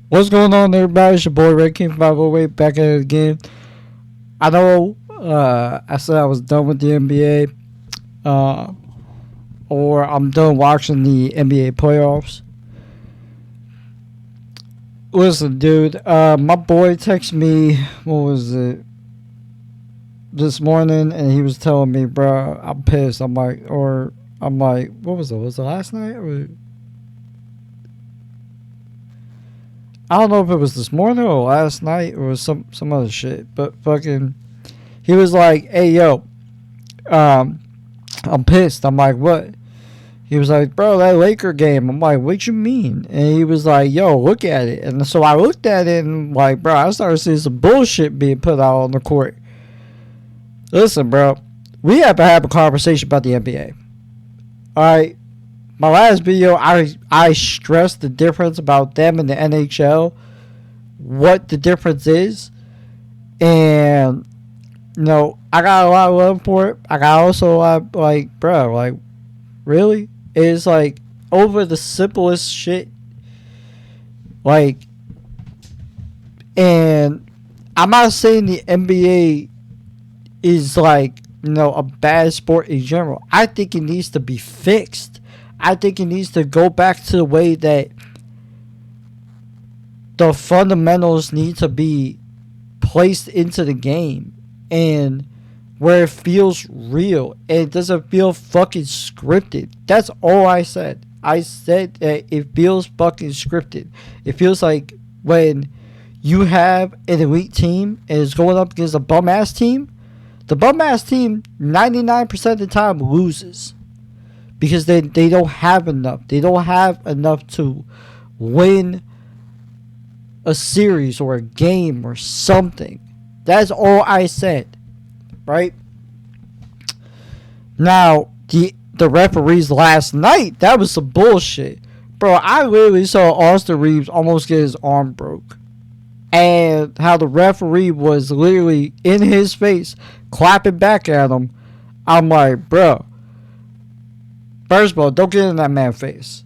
What's going on, everybody? It's your boy Red King 508 back at it again. I know I said I was done with the NBA, uh, or I'm done watching the NBA playoffs. Listen, dude, my boy texted me, what was it, this morning, and he was telling me, bro, I'm pissed. I'm like, what was it? Was it last night? I don't know if it was this morning or last night or some other shit, but fucking, he was like, hey, yo, um, I'm pissed. I'm like, what? He was like, bro, that Laker game. I'm like, what you mean? And he was like, yo, look at it. And so I looked at it and like, bro, I started seeing some bullshit being put out on the court. Listen, bro, we have to have a conversation about the NBA. All right. My last video, I stressed the difference about them and the NHL, what the difference is. And, I got a lot of love for it. I got also a lot, like, bro, like, really? It's like over the simplest shit. Like, and I'm not saying the NBA is like, a bad sport in general. I think it needs to be fixed. I think it needs to go back to the way that the fundamentals need to be placed into the game and where it feels real and it doesn't feel fucking scripted. That's all I said. I said that it feels fucking scripted. It feels like when you have an elite team and it's going up against a bum ass team, the bum ass team 99% of the time loses because they don't have enough. They don't have enough to win a series or a game or something. That's all I said. Right? Now, the referees last night, that was some bullshit. Bro, I literally saw Austin Reeves almost get his arm broke. And how the referee was literally in his face, clapping back at him. I'm like, bro, first of all, don't get in that man's face.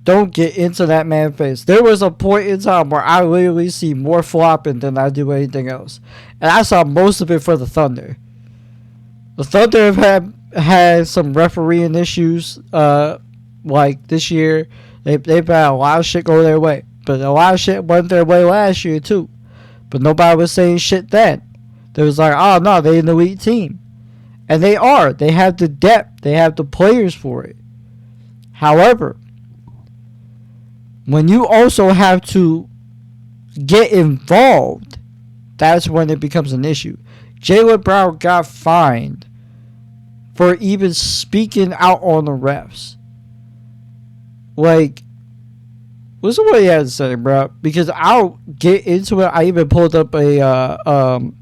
Don't get into that man's face. There was a point in time where I literally see more flopping than I do anything else. And I saw most of it for the Thunder. The Thunder have had some refereeing issues like this year. They've had a lot of shit go their way. But a lot of shit went their way last year too. But nobody was saying shit then. They was like, oh no, they're an elite team. And they are. They have the depth. They have the players for it. However, when you also have to get involved, that's when it becomes an issue. Jaylen Brown got fined for even speaking out on the refs. Like, listen to what he had to say, bro. Because I'll get into it. I even pulled up an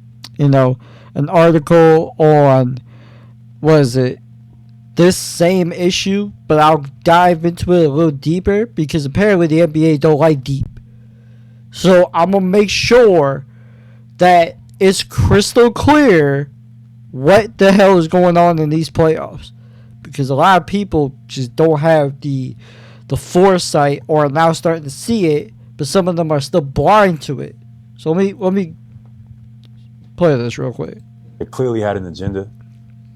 article on, this same issue, but I'll dive into it a little deeper because apparently the NBA don't like deep. So I'm gonna make sure that it's crystal clear what the hell is going on in these playoffs, because a lot of people just don't have the foresight or are now starting to see it, but some of them are still blind to it. So let me play this real quick. It clearly had an agenda,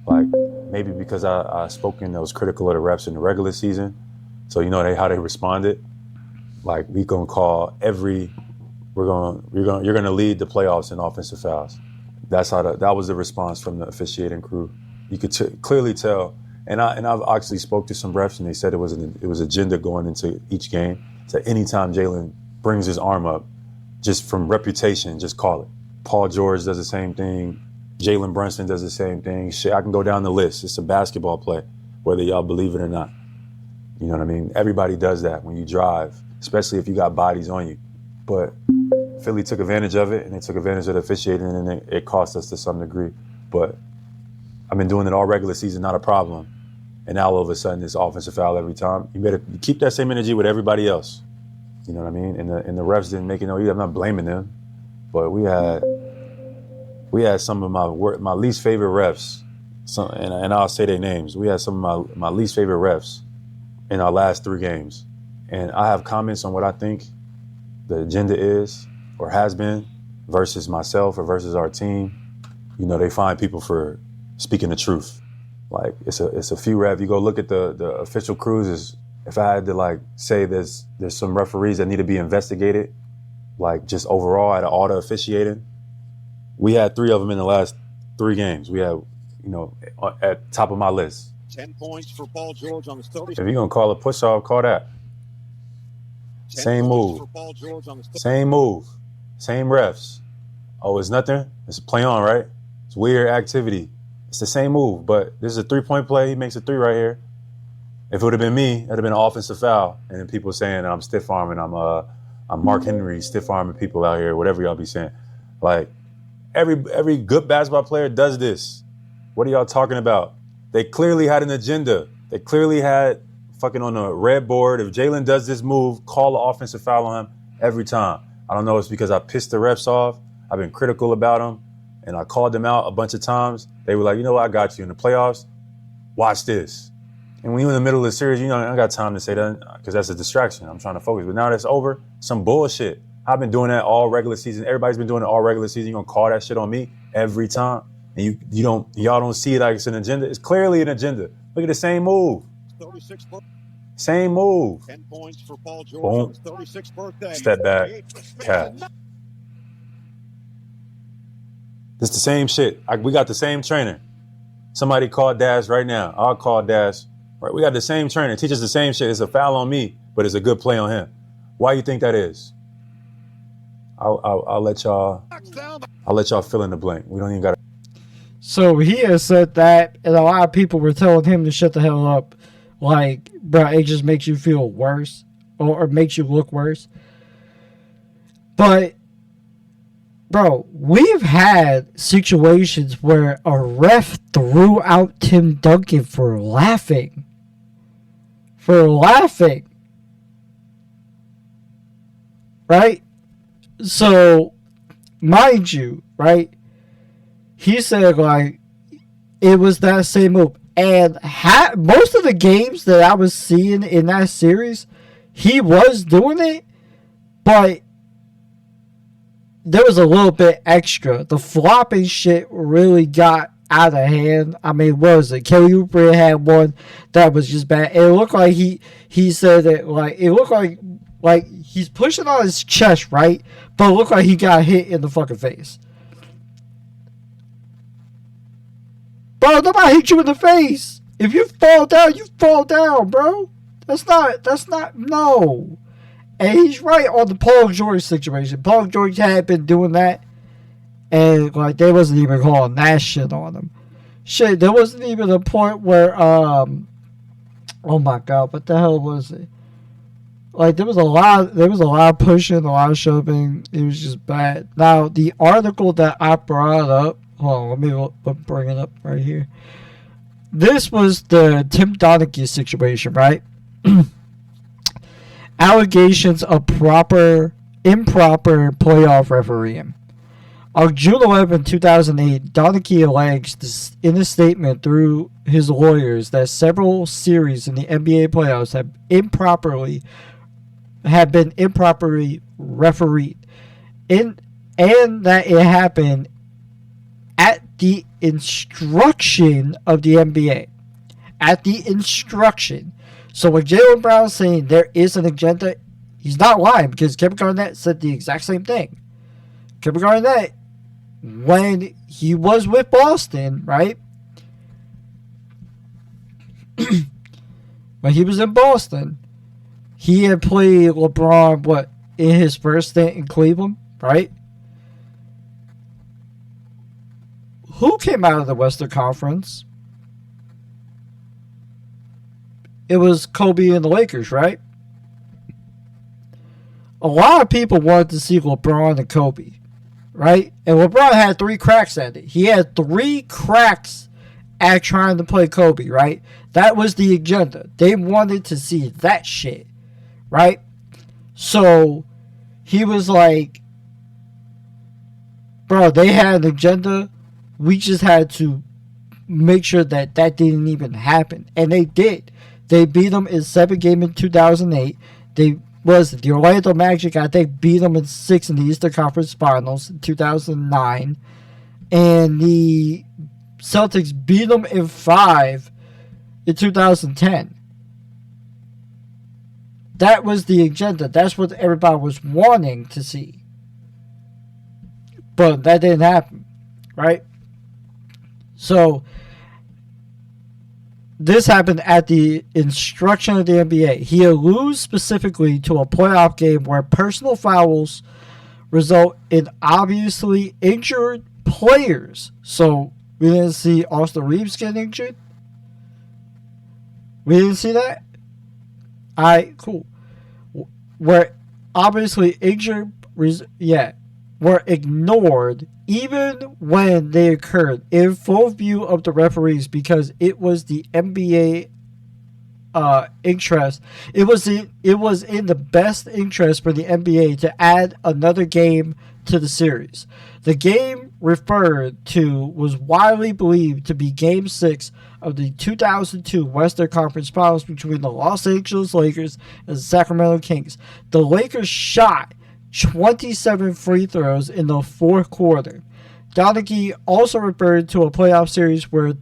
like maybe because I spoken that was critical of the refs in the regular season, so how they responded. Like, we gonna call you're gonna lead the playoffs in offensive fouls. That's how that was the response from the officiating crew. You could clearly tell, and I've actually spoke to some refs and they said it was agenda going into each game. So anytime Jaylen brings his arm up, just from reputation, just call it. Paul George does the same thing. Jalen Brunson does the same thing. Shit, I can go down the list. It's a basketball play, whether y'all believe it or not. You know what I mean? Everybody does that when you drive, especially if you got bodies on you. But Philly took advantage of it, and they took advantage of the officiating, and it cost us to some degree. But I've been doing it all regular season, not a problem. And now all of a sudden it's offensive foul every time. You better keep that same energy with everybody else. You know what I mean? And the refs didn't make it no easy. I'm not blaming them, but we had some of my least favorite refs, and I'll say their names. We had some of my least favorite refs in our last 3 games. And I have comments on what I think, the agenda is or has been versus myself or versus our team, you know, they find people for speaking the truth. Like it's a few ref. You go look at the official crews. If I had to like say there's some referees that need to be investigated, like just overall out of all the officiating, we had 3 of them in the last 3 games. We had, you know, at top of my list. 10 points for Paul George on the 30. If you're gonna call a push off, call that. Same move. Same move. Same refs. Oh, it's nothing? It's a play on, right? It's weird activity. It's the same move, but this is a 3-point play. He makes a 3 right here. If it would have been me, it would have been an offensive foul. And then people saying that I'm stiff arming, I'm Mark Henry, stiff arming people out here, whatever y'all be saying. Like every good basketball player does this. What are y'all talking about? They clearly had an agenda. They clearly had fucking on the red board. If Jalen does this move, call the offensive foul on him every time. I don't know if it's because I pissed the refs off. I've been critical about them, and I called them out a bunch of times. They were like, you know what, I got you in the playoffs. Watch this. And when you're in the middle of the series, you know, I don't got time to say that because that's a distraction. I'm trying to focus. But now that's over, some bullshit. I've been doing that all regular season. Everybody's been doing it all regular season. You're going to call that shit on me every time? And y'all don't see it like it's an agenda. It's clearly an agenda. Look at the same move. 36 Same move. 10 points for Paul George Boom. on his 36th birthday. Step back. Catch. It's the same shit. We got the same trainer. Somebody call Dash right now. I'll call Dash. Right, we got the same trainer. Teaches the same shit. It's a foul on me, but it's a good play on him. Why you think that is? I'll let y'all fill in the blank. We don't even got to. So he has said that, and a lot of people were telling him to shut the hell up. Like, bro, it just makes you feel worse, or makes you look worse. But, bro, we've had situations where a ref threw out Tim Duncan for laughing. Right? So, mind you, right? He said, like, it was that same move. And most of the games that I was seeing in that series, he was doing it, but there was a little bit extra. The flopping shit really got out of hand. I mean, what was it? Kelly Oubre had one that was just bad. It looked like he said that, like, it looked like he's pushing on his chest, right? But it looked like he got hit in the fucking face. Bro, nobody hit you in the face. If you fall down, you fall down, bro. That's not, no. And he's right on the Paul George situation. Paul George had been doing that, and, like, they wasn't even calling that shit on him. Shit, there wasn't even a point where, oh my God, what the hell was it? Like, there was a lot of pushing, a lot of shoving. It was just bad. Now, the article that I brought up, hold on, let me bring it up right here. This was the Tim Donaghy situation, right? Allegations of improper playoff refereeing. On June 11, 2008, Donaghy alleged this in a statement through his lawyers that several series in the NBA playoffs have been improperly refereed, and that it happened at the instruction of the NBA. At the instruction. So when Jaylen Brown's saying there is an agenda, he's not lying, because Kevin Garnett said the exact same thing. Kevin Garnett, when he was with Boston, right? When he was in Boston, he had played LeBron, in his first stint in Cleveland, right? Who came out of the Western Conference? It was Kobe and the Lakers, right? A lot of people wanted to see LeBron and Kobe, right? And LeBron had 3 cracks at it. He had 3 cracks at trying to play Kobe, right? That was the agenda. They wanted to see that shit, right? So he was like, bro, they had an agenda. We just had to make sure that didn't even happen. And they did. They beat them in 7 games in 2008. They was the Orlando Magic, I think, beat them in 6 in the Eastern Conference Finals in 2009. And the Celtics beat them in 5 in 2010. That was the agenda. That's what everybody was wanting to see. But that didn't happen, right? So, this happened at the instruction of the NBA. He alludes specifically to a playoff game where personal fouls result in obviously injured players. So, we didn't see Austin Reeves get injured. We didn't see that. Alright, cool. Where obviously injured, were ignored even when they occurred in full view of the referees, because it was the NBA interest. It was in the best interest for the NBA to add another game to the series. The game referred to was widely believed to be Game 6 of the 2002 Western Conference Finals between the Los Angeles Lakers and the Sacramento Kings. The Lakers shot 27 free throws in the fourth quarter. Donaghy also referred to a playoff series where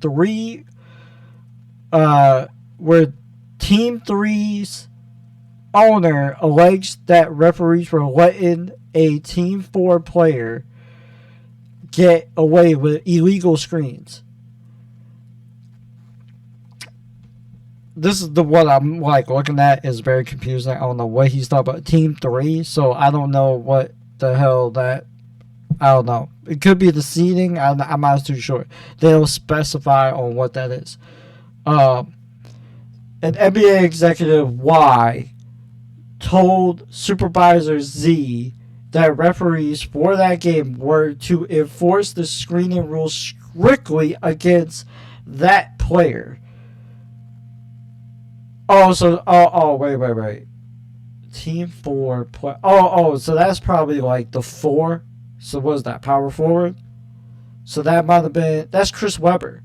Team 3's owner alleged that referees were letting a Team 4 player get away with illegal screens. This is the one I'm like looking at is very confusing. I don't know what he's talking about. Team 3, so I don't know what the hell that. I don't know. It could be the seeding. I'm not too sure. They don't specify on what that is. An NBA executive Y told Supervisor Z that referees for that game were to enforce the screening rules strictly against that player. Wait. Team 4 play. So that's probably like the 4. So what is that? Power forward? So that might have been. That's Chris Webber.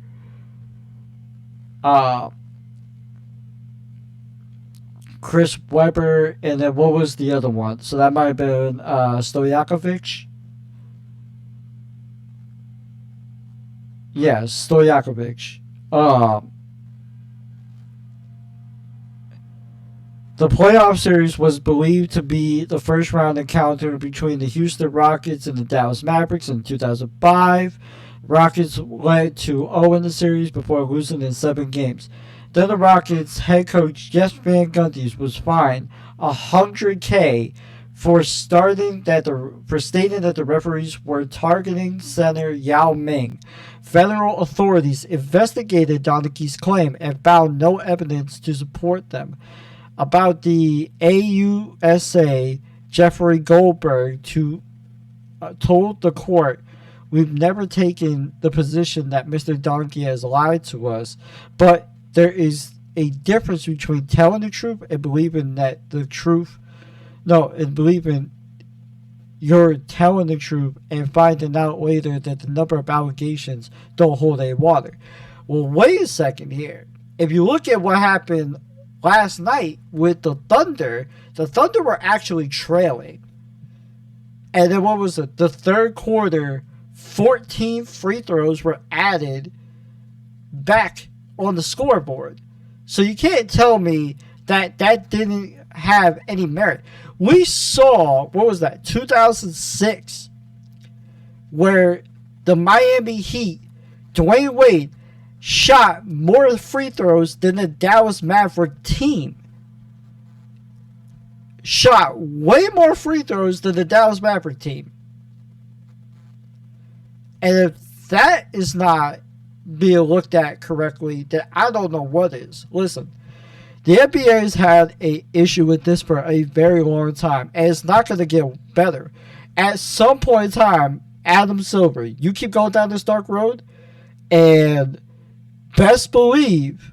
Chris Webber, and then what was the other one? So that might have been Stojakovic. Yeah, Stojakovic. The playoff series was believed to be the first round encounter between the Houston Rockets and the Dallas Mavericks in 2005. Rockets led 2-0 in the series before losing in 7 games. Then the Rockets head coach Jeff Van Gundy was fined $100K for stating that the referees were targeting center Yao Ming. Federal authorities investigated Donaghy's claim and found no evidence to support them. About the AUSA, Jeffrey Goldberg told the court, "We've never taken the position that Mr. Donaghy has lied to us, but there is a difference between telling the truth and believing that the truth, and believing you're telling the truth and finding out later that the number of allegations don't hold any water." Well, wait a second here. If you look at what happened last night with the Thunder were actually trailing. And then what was it? The third quarter, 14 free throws were added back on the scoreboard. So you can't tell me that didn't have any merit. We saw, what was that, 2006, where the Miami Heat, Dwayne Wade, shot more free throws than the Dallas Maverick team. Shot way more free throws than the Dallas Maverick team. And if that is not being looked at correctly, then I don't know what is. Listen, the NBA has had an issue with this for a very long time, and it's not going to get better. At some point in time, Adam Silver, you keep going down this dark road, and best believe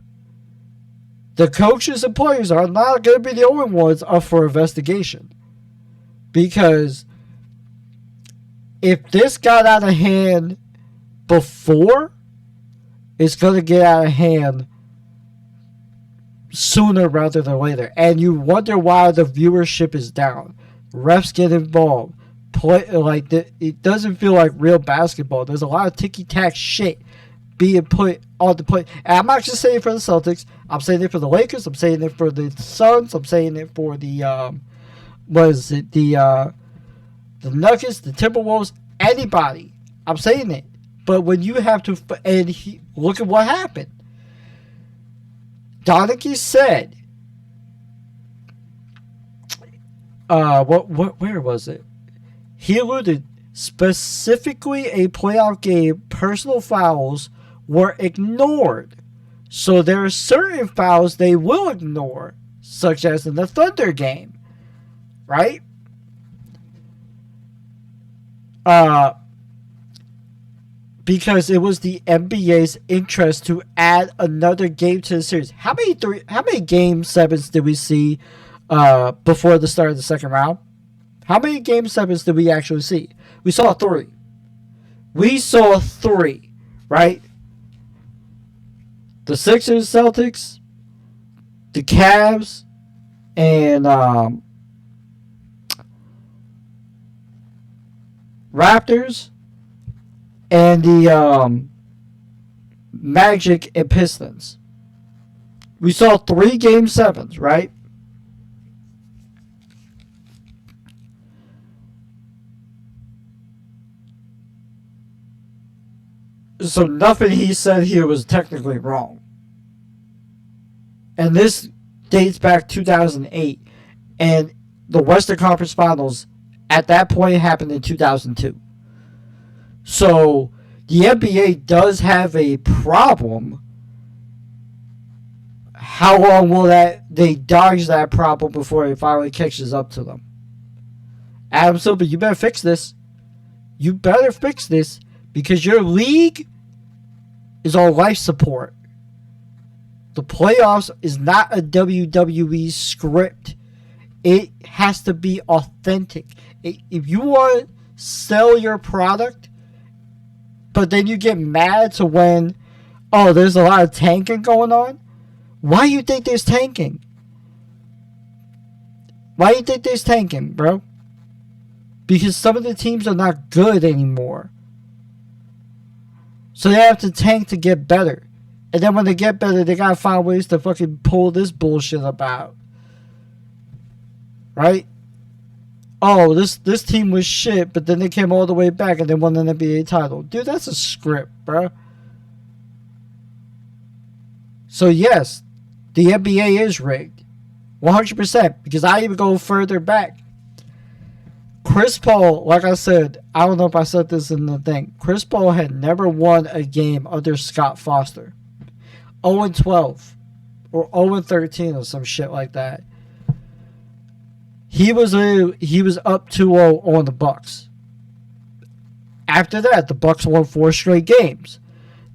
the coaches and players are not going to be the only ones up for investigation. Because if this got out of hand before, it's going to get out of hand sooner rather than later. And you wonder why the viewership is down. Refs get involved. It doesn't feel like real basketball. There's a lot of ticky-tack shit being put on the play. And I'm not just saying it for the Celtics. I'm saying it for the Lakers. I'm saying it for the Suns. I'm saying it for the the Nuggets, the Timberwolves, anybody. I'm saying it. But when you have to, look at what happened. Donaghy said, where was it? He alluded specifically a playoff game, personal fouls were ignored. So there are certain fouls they will ignore, such as in the Thunder game, right? Because it was the NBA's interest to add another game to the series. How many game sevens did we see before the start of the second round? How many game sevens did we actually see? We saw 3. We saw 3, right? The Sixers, Celtics, the Cavs, and Raptors, and the Magic and Pistons. We saw 3 game sevens, right? So nothing he said here was technically wrong. And this dates back 2008. And the Western Conference Finals at that point happened in 2002. So the NBA does have a problem. How long will they dodge that problem before it finally catches up to them? Adam Silver, you better fix this. You better fix this. Because your league is on life support. The playoffs is not a WWE script. It has to be authentic. If you want to sell your product, but then you get mad to when, there's a lot of tanking going on. Why do you think there's tanking? Why do you think there's tanking, bro? Because some of the teams are not good anymore. So they have to tank to get better. And then when they get better, they gotta find ways to fucking pull this bullshit about. Right? Oh, this team was shit, but then they came all the way back and they won an NBA title. Dude, that's a script, bro. So yes, the NBA is rigged. 100%. Because I even go further back. Chris Paul, like I said, I don't know if I said this in the thing. Chris Paul had never won a game under Scott Foster. 0-12 or 0-13 or some shit like that. He was up 2-0 on the Bucks. After that, the Bucks won 4 straight games.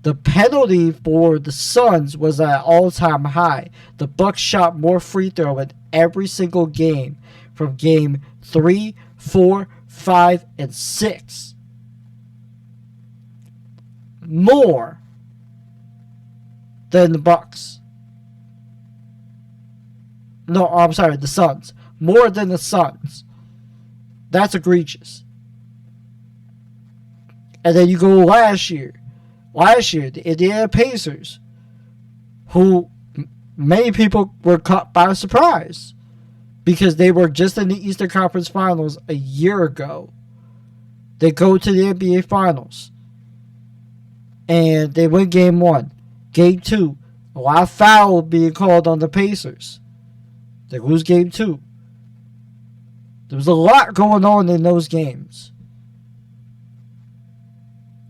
The penalty for the Suns was at an all-time high. The Bucks shot more free throw in every single game from game 3, 4, 5, and 6. More than the Bucks. No, I'm sorry, the Suns. More than the Suns. That's egregious. And then you go last year. The Indiana Pacers, who many people were caught by surprise. Because they were just in the Eastern Conference Finals a year ago. They go to the NBA Finals. And they win Game 1. Game 2. A lot of foul being called on the Pacers. They lose Game 2. There was a lot going on in those games.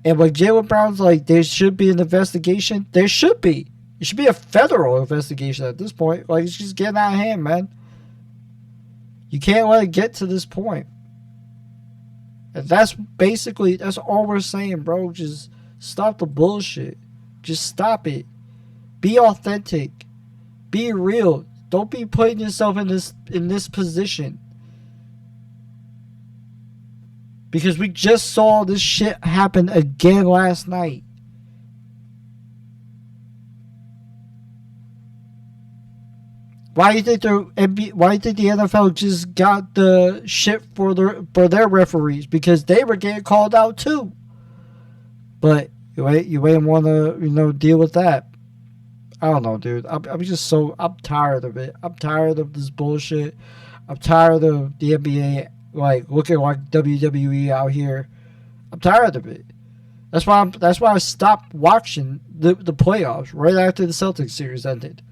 And when Jaylen Brown's like, there should be an investigation. There should be. It should be a federal investigation at this point. Like, it's just getting out of hand, man. You can't let it get to this point. And that's all we're saying, bro. Just stop the bullshit. Just stop it. Be authentic. Be real. Don't be putting yourself in this position. Because we just saw this shit happen again last night. Why do you think why do you think the NFL just got the shit for their referees? Because they were getting called out too. But you ain't want to deal with that. I don't know, dude. I'm tired of it. I'm tired of this bullshit. I'm tired of the NBA looking like WWE out here. I'm tired of it. That's why I stopped watching the playoffs right after the Celtics series ended.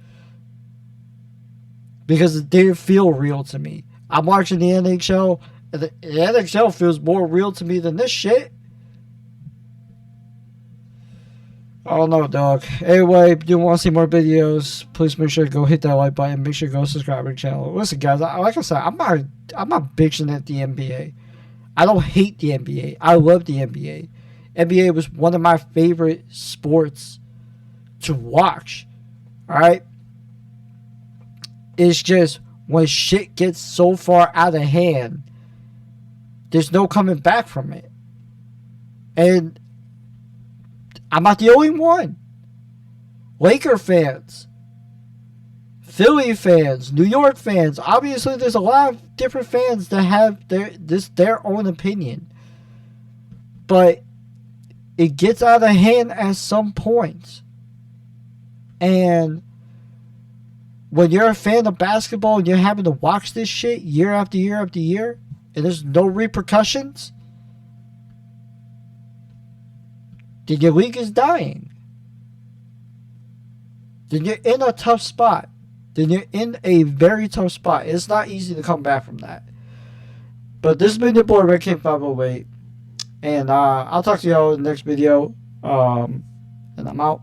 Because it didn't feel real to me. I'm watching the NHL, and the NHL feels more real to me than this shit. I don't know, dog. Anyway, if you want to see more videos, please make sure to go hit that like button. Make sure to go subscribe to the channel. Listen, guys, like I said, I'm not bitching at the NBA. I don't hate the NBA. I love the NBA. NBA was one of my favorite sports to watch. All right? It's just when shit gets so far out of hand, there's no coming back from it. And I'm not the only one. Laker fans, Philly fans, New York fans. Obviously, there's a lot of different fans that have their own opinion. But it gets out of hand at some point. And when you're a fan of basketball and you're having to watch this shit year after year after year, and there's no repercussions, then your league is dying. Then you're in a tough spot. Then you're in a very tough spot. It's not easy to come back from that. But this has been your boy, Red King 508. And I'll talk to y'all in the next video. And I'm out.